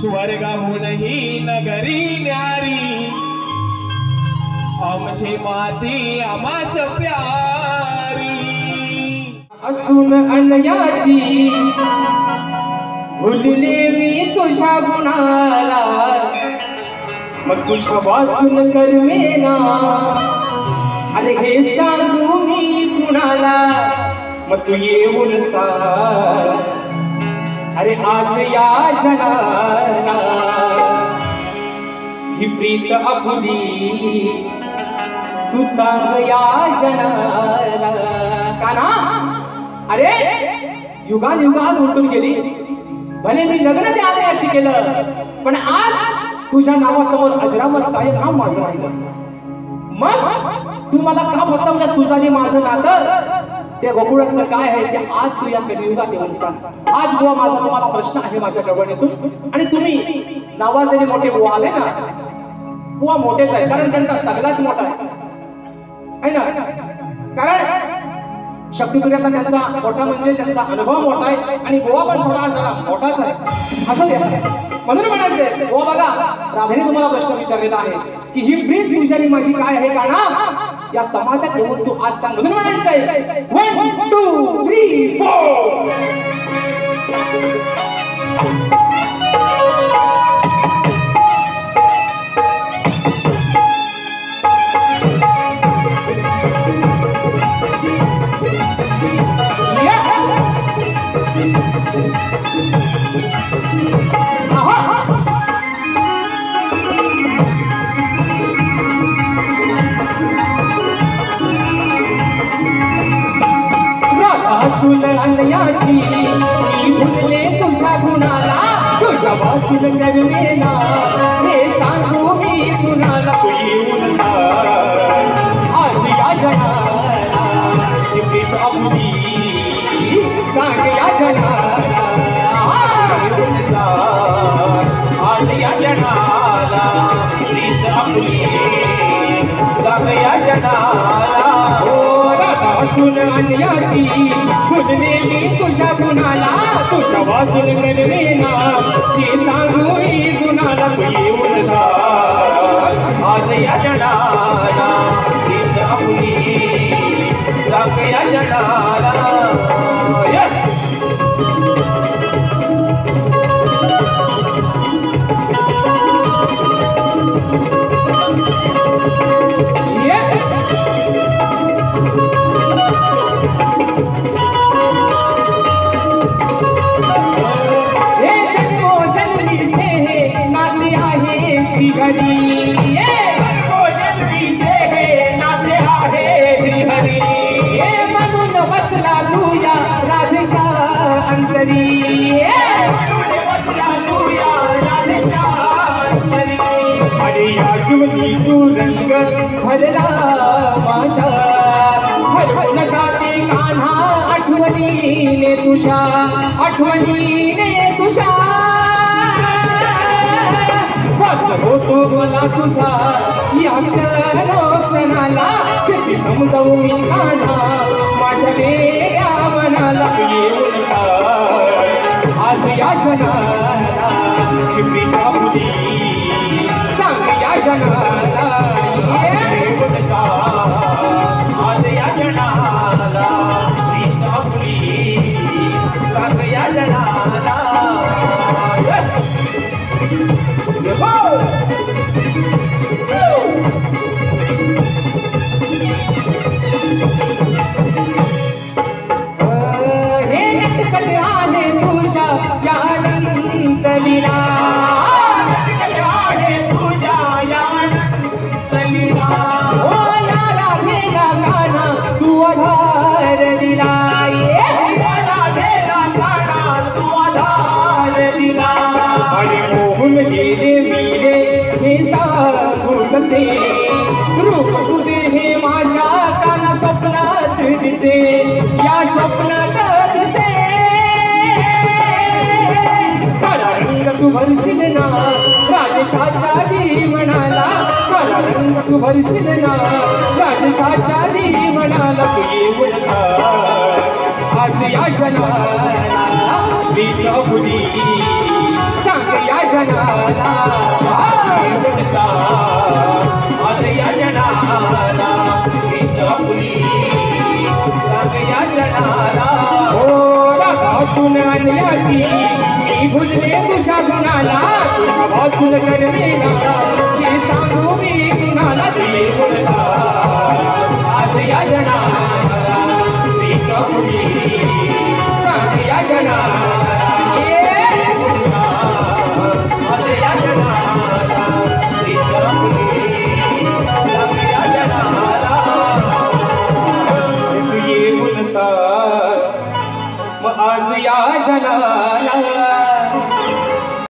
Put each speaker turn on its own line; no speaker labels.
स्वर्गाहूनही नगरी न्यारी आमची माती आमास प्यारी
असून अन्याची भुलले मी तुझ्या गुणाला मग तुझ्या वाचून करमेना अरे हे सांगू मी कुणाला मग तू येऊन सांग अरे आज या जगाला ही प्रीत आपुली तू सांग या जगाला काना अरे युगान युगात उलटून गेली भले मी लग्न त्या आदयाशी केलं पण आज तुझ्या नावासमोर अजरामर काय नाव माझं राहिलं मग तू मला का फसवलंस तुझं आणि माझं नातं ते गोकुळातलं काय आहे ते आज तू या कलियुगात येऊन सांग आज बुवा माझा तुम्हाला प्रश्न आहे माझ्या कळवणीतून आणि तुम्ही नावाजलेले मोठे बुवा आले ना बुवा मोठेच आहे कारण त्यांचा सगळाच मोठा आहे ना कारण शक्तिपुऱ्याचा त्यांचा मोठा म्हणजे त्यांचा अनुभव मोठा आहे आणि बुवा पण थोडा जरा मोठाच आहे असं द्या म्हणून म्हणायचंय बुवा बघा राधेने तुम्हाला प्रश्न विचारलेला आहे की ही प्रीत तुझी आणि माझी काय आहे का ना या समाजात येऊन तू आज सांग म्हणून म्हणायचंय 1 2 3 4 असून अन्याची मी भुलले तुझ्या गुणाला तुझ्या वाचून करमेना हे सांगू मी कुणाला तू येऊन सांग आज या जगाला ही प्रीत आपुली सांग या जगाला
आज या जगाला प्रीत आपुली सांग या जगाला
असून अन्याची भुललेली तुझ्या गुणाला तुझ्या वाचून करमेना हे सांगू मी कुणाला तू येऊन सांग
आज या जगाला प्रीत आपुली सांग या जगाला
अरे या जीवनी तू रंग भरला माझ्या हरवून जाते कान्हा आठवणीने तुझ्या बस होतो मला तुझा या क्षणाला किती समजावू मी कान्हा माझ्या वेगळ्या मनाला येऊन सांग आज या जगाला ही प्रीत आपुली सांग या जगाला
येऊन सांग आज या जगाला प्रीत आपुली सांग या जगाला
हे नटखट आहे तुझ्या या अनंत लीला तू आधार दिला आणि मोहून गेले मीरे हे सांगू कसे रूप तुझे हे माझ्या काना स्वप्नात दिसे या स्वप्नात दिसे खरा रंग तू भरशील ना राजेशाच्या जीवनाला खरा रंग तू भरशील ना राजेशाच्या जीवनाला तू येऊन सांग आज या जगाला प्रीत आपुली सांग या जनाला
गुणचा आज या जनाला प्रीत आपुली सांग या जनाला
भासून आणल्याची मी भुलले तुझ्या गुणाला तुझ्या भासून करवेला ते सांगू मी कुणाला
गुणचा आज या जनाला प्रीत आपुली